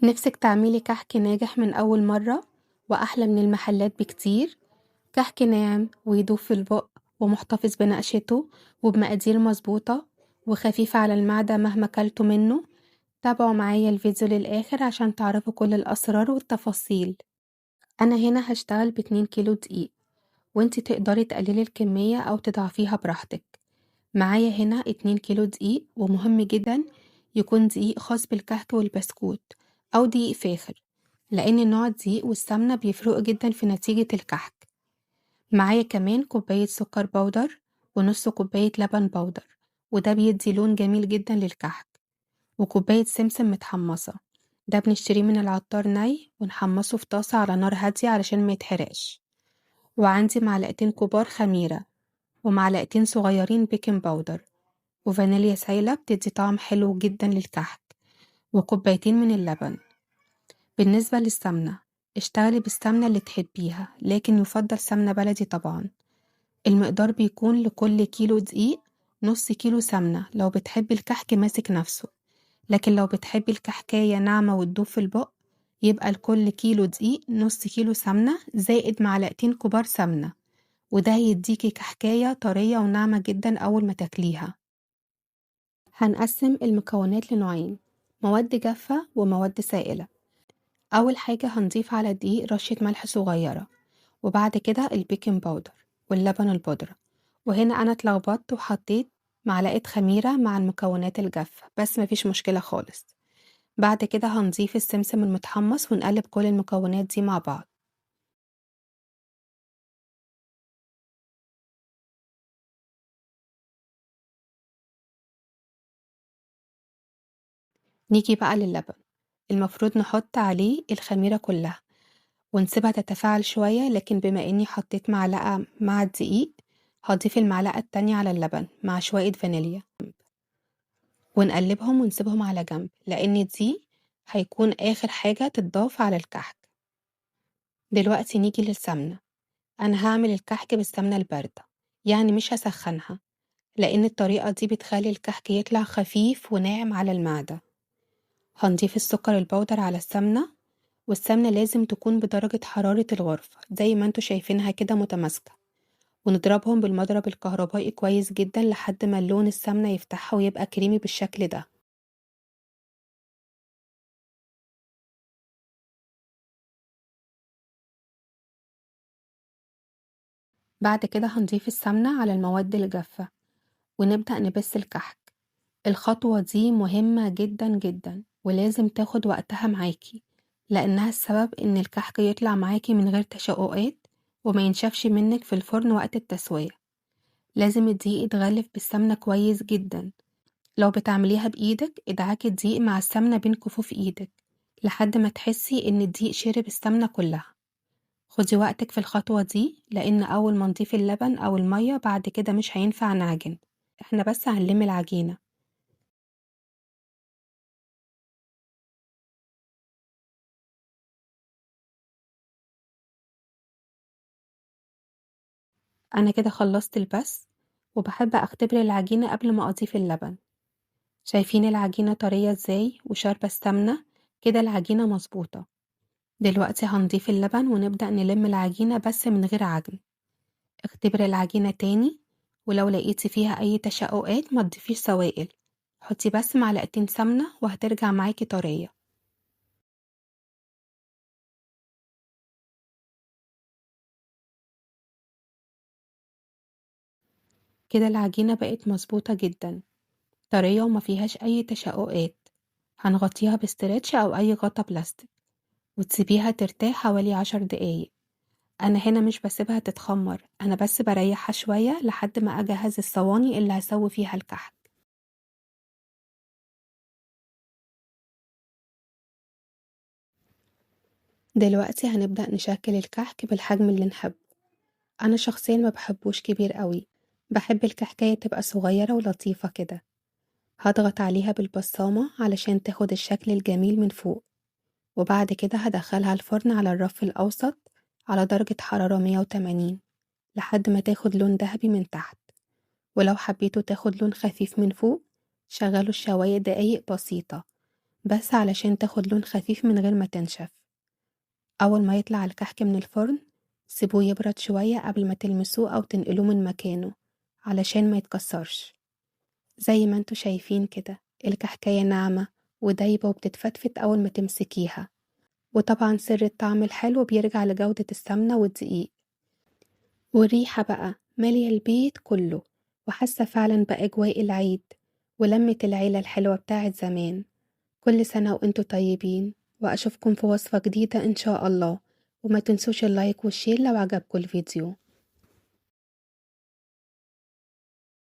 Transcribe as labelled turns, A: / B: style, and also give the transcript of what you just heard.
A: نفسك تعملي كحك ناجح من أول مرة وأحلى من المحلات بكتير. كحك ناعم ويدوب في البق ومحتفظ بنقشته وبمقادير مظبوطة وخفيف على المعدة مهما كلتوا منه. تابعوا معايا الفيديو للآخر عشان تعرفوا كل الأسرار والتفاصيل. أنا هنا هشتغل ب2 كيلو دقيق، وانتي تقدري تقللي الكمية أو تضعفيها براحتك. معايا هنا 2 كيلو دقيق، ومهم جدا يكون دقيق خاص بالكحك والبسكوت أو دقيق فاخر، لأن نوع الدقيق والسمنة بيفرقوا جدا في نتيجة الكحك. معايا كمان كوباية سكر بودر ونص كوباية لبن بودر، وده بيدي لون جميل جدا للكحك. وكوباية سمسم متحمصة، ده بنشتريه من العطار ني ونحمصه في طاسة على نار هادية علشان ما يتحرقش. وعندي معلقتين كبار خميرة ومعلقتين صغيرين بيكنج باودر وفانيليا سايلة بتدي طعم حلو جدا للكحك، وكوبايتين من اللبن. بالنسبة للسمنة، اشتغلي بالسمنة اللي تحبيها، لكن يفضل سمنة بلدي طبعا. المقدار بيكون لكل كيلو دقيق نص كيلو سمنة لو بتحبي الكحك ماسك نفسه، لكن لو بتحبي الكحكاية ناعمة وتدوب في البق يبقى لكل كيلو دقيق نص كيلو سمنة زائد معلقتين كبار سمنة، وده هيديكي كحكاية طرية وناعمة جدا أول ما تاكليها. هنقسم المكونات لنوعين، مواد جافة ومواد سائلة. أول حاجة هنضيف على الدقيق رشة ملح صغيرة، وبعد كده البيكنج باودر واللبن البودرة. وهنا أنا اتلخبطت وحطيت معلقة خميرة مع المكونات الجافة، بس مفيش مشكلة خالص. بعد كده هنضيف السمسم المتحمص ونقلب كل المكونات دي مع بعض. نيجي بقى للبن، المفروض نحط عليه الخميرة كلها ونسيبها تتفاعل شوية، لكن بما اني حطيت معلقة مع الدقيق هضيف المعلقة التانية على اللبن مع شوية فانيليا، ونقلبهم ونسيبهم على جنب، لان دي هيكون اخر حاجة تتضاف على الكحك. دلوقتي نيجي للسمنة. انا هعمل الكحك بالسمنة الباردة، يعني مش هسخنها، لان الطريقة دي بتخلي الكحك يطلع خفيف وناعم على المعدة. هنضيف السكر البودر على السمنة، والسمنة لازم تكون بدرجة حرارة الغرفة زي ما انتوا شايفينها كده متماسكة، ونضربهم بالمضرب الكهربائي كويس جدا لحد ما لون السمنة يفتحها ويبقى كريمي بالشكل ده. بعد كده هنضيف السمنة على المواد الجافة ونبدأ نبس الكحك. الخطوة دي مهمة جدا جدا ولازم تاخد وقتها معاكي، لأنها السبب إن الكحك يطلع معاكي من غير تشققات وما ينشفش منك في الفرن وقت التسوية. لازم الدقيق يتغلف بالسمنة كويس جدا. لو بتعمليها بإيدك ادعكي الدقيق مع السمنة بين كفوف إيدك لحد ما تحسي إن الدقيق شرب السمنة كلها. خدي وقتك في الخطوة دي، لأن أول ما نضيف اللبن أو المية بعد كده مش هينفع نعجن، احنا بس هنلم العجينة. أنا كده خلصت البس، وبحب أختبر العجينة قبل ما أضيف اللبن. شايفين العجينة طرية ازاي وشاربة السمنة؟ كده العجينة مظبوطة. دلوقتي هنضيف اللبن ونبدأ نلم العجينة بس من غير عجن. اختبري العجينة تاني، ولو لقيتي فيها أي تشققات ما تضيفيش سوائل، حطي بس معلقتين سمنة وهترجع معاكي طرية. كده العجينة بقت مظبوطة جدا، طرية وما فيهاش أي تشققات. هنغطيها بستريتش أو أي غطا بلاستيك وتسيبيها ترتاح حوالي 10 دقايق. أنا هنا مش بسيبها تتخمر، أنا بس بريحها شوية لحد ما أجهز الصواني اللي هسوي فيها الكحك. دلوقتي هنبدأ نشكل الكحك بالحجم اللي نحبه. أنا شخصيا ما بحبوش كبير قوي، بحب الكحكاية تبقى صغيرة ولطيفة كده. هضغط عليها بالبصامة علشان تاخد الشكل الجميل من فوق، وبعد كده هدخلها الفرن على الرف الأوسط على درجة حرارة 180 لحد ما تاخد لون ذهبي من تحت. ولو حبيتوا تاخد لون خفيف من فوق شغلوا الشواية دقايق بسيطة بس علشان تاخد لون خفيف من غير ما تنشف. أول ما يطلع الكحك من الفرن سيبوه يبرد شوية قبل ما تلمسوه أو تنقلوه من مكانه علشان ما يتكسرش. زي ما انتوا شايفين كده الكحكاية ناعمة ودايبة وبتتفتفت أول ما تمسكيها. وطبعا سر الطعم الحلو بيرجع لجودة السمنة والدقيق. والريحة بقى مالية البيت كله، وحاسة فعلا بأجواء العيد ولمة العيلة الحلوة بتاعت زمان. كل سنة وانتوا طيبين، وأشوفكم في وصفة جديدة إن شاء الله. وما تنسوش اللايك والشير لو عجبكم الفيديو.